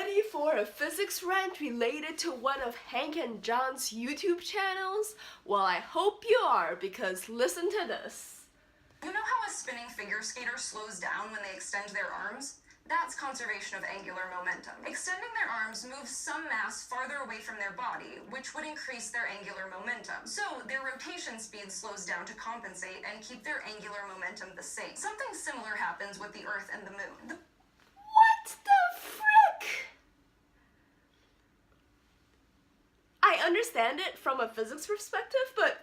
ready for a physics rant related to one of Hank and John's YouTube channels? Well, I hope you are, because listen to this. You know how a spinning figure skater slows down when they extend their arms? That's conservation of angular momentum. Extending their arms moves some mass farther away from their body, which would increase their angular momentum. So their rotation speed slows down to compensate and keep their angular momentum the same. Something similar happens with the Earth and the Moon. What the frick? I understand it from a physics perspective, but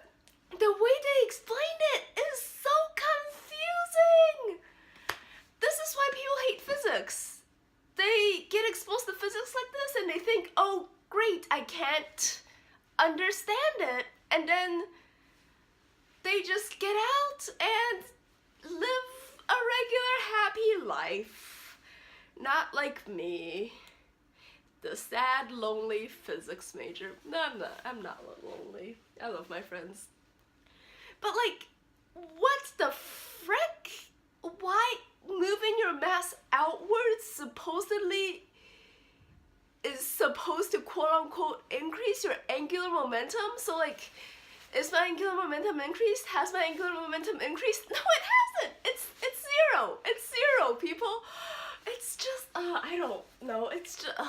the way they explained it is so confusing. This is why people hate physics. They get exposed to physics like this and they think, oh great, I can't understand it, and then they just get out and live a regular happy life. Not like me, the sad, lonely physics major. No, I'm not lonely. I love my friends. But like, what the frick? Why moving your mass outwards supposedly is supposed to quote-unquote increase your angular momentum? So like, is my angular momentum increased? Has my angular momentum increased? No, it hasn't. It's zero. It's zero, people. It's just, I don't know. It's just, even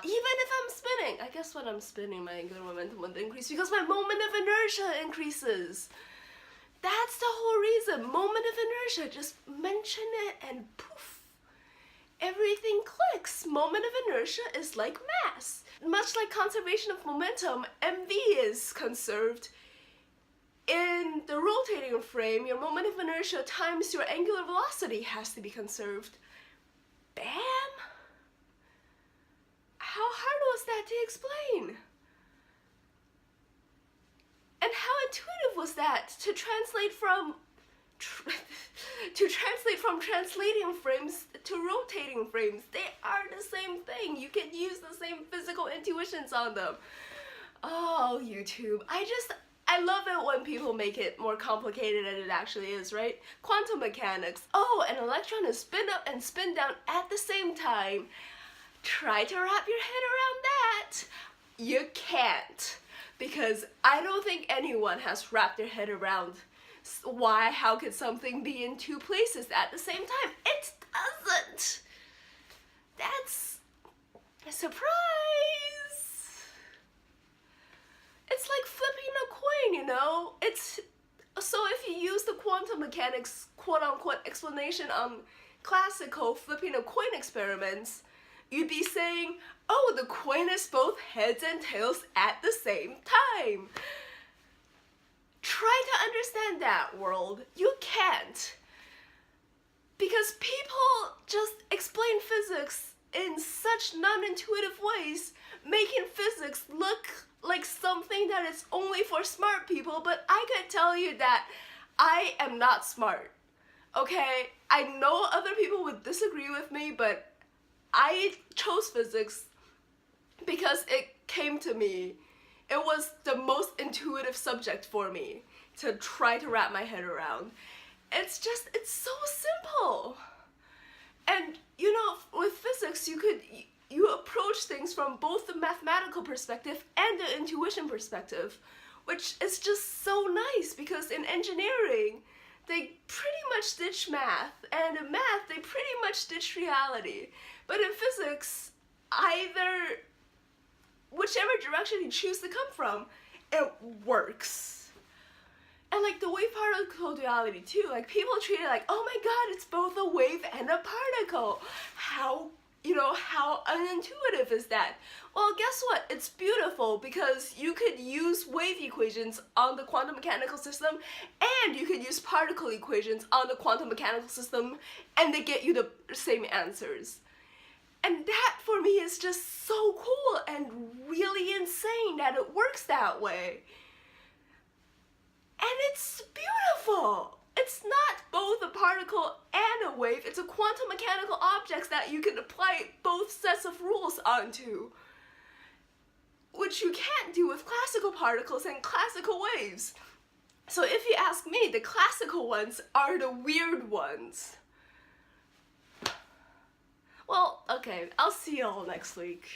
if I'm spinning, I guess when I'm spinning, my angular momentum would increase because my moment of inertia increases. That's the whole reason. Moment of inertia. Just mention it and poof, everything clicks. Moment of inertia is like mass. Much like conservation of momentum, MV is conserved. In the rotating frame, your moment of inertia times your angular velocity has to be conserved. Bam! How hard was that to explain? And how intuitive was that to translate from translating frames to rotating frames? They are the same thing. You can use the same physical intuitions on them. Oh, YouTube. I love it when people make it more complicated than it actually is, right? Quantum mechanics. Oh, an electron is spin up and spin down at the same time. Try to wrap your head around that. You can't. Because I don't think anyone has wrapped their head around how could something be in two places at the same time? It doesn't. That's a surprise. It's like flipping a coin, you know? So if you use the quantum mechanics quote-unquote explanation on classical flipping a coin experiments, you'd be saying, oh, the coin is both heads and tails at the same time. Try to understand that, world. You can't. Because people just explain physics in such non-intuitive ways, making physics look like something that is only for smart people, but I could tell you that I am not smart. Okay? I know other people would disagree with me, but I chose physics because it came to me. It was the most intuitive subject for me to try to wrap my head around. It's so simple. And you know, with physics, you approach things from both the mathematical perspective and the intuition perspective, which is just so nice because in engineering, they pretty much ditch math, and in math, they pretty much ditch reality. But in physics, whichever direction you choose to come from, it works. And like the wave-particle duality too, like people treat it like, oh my god, it's both a wave and a particle. How unintuitive is that? Well, guess what? It's beautiful because you could use wave equations on the quantum mechanical system and you could use particle equations on the quantum mechanical system and they get you the same answers. And that for me is just so cool and really insane that it works that way. And it's beautiful. It's not both a particle and a wave. It's a quantum mechanical object that you can apply both sets of rules onto, which you can't do with classical particles and classical waves. So if you ask me, the classical ones are the weird ones. Well, Okay, I'll see y'all next week.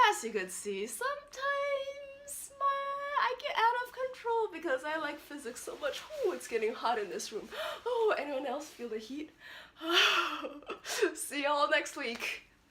As you can see, sometimes I get out of control because I like physics so much. Oh, it's getting hot in this room. Oh, anyone else feel the heat? See y'all next week.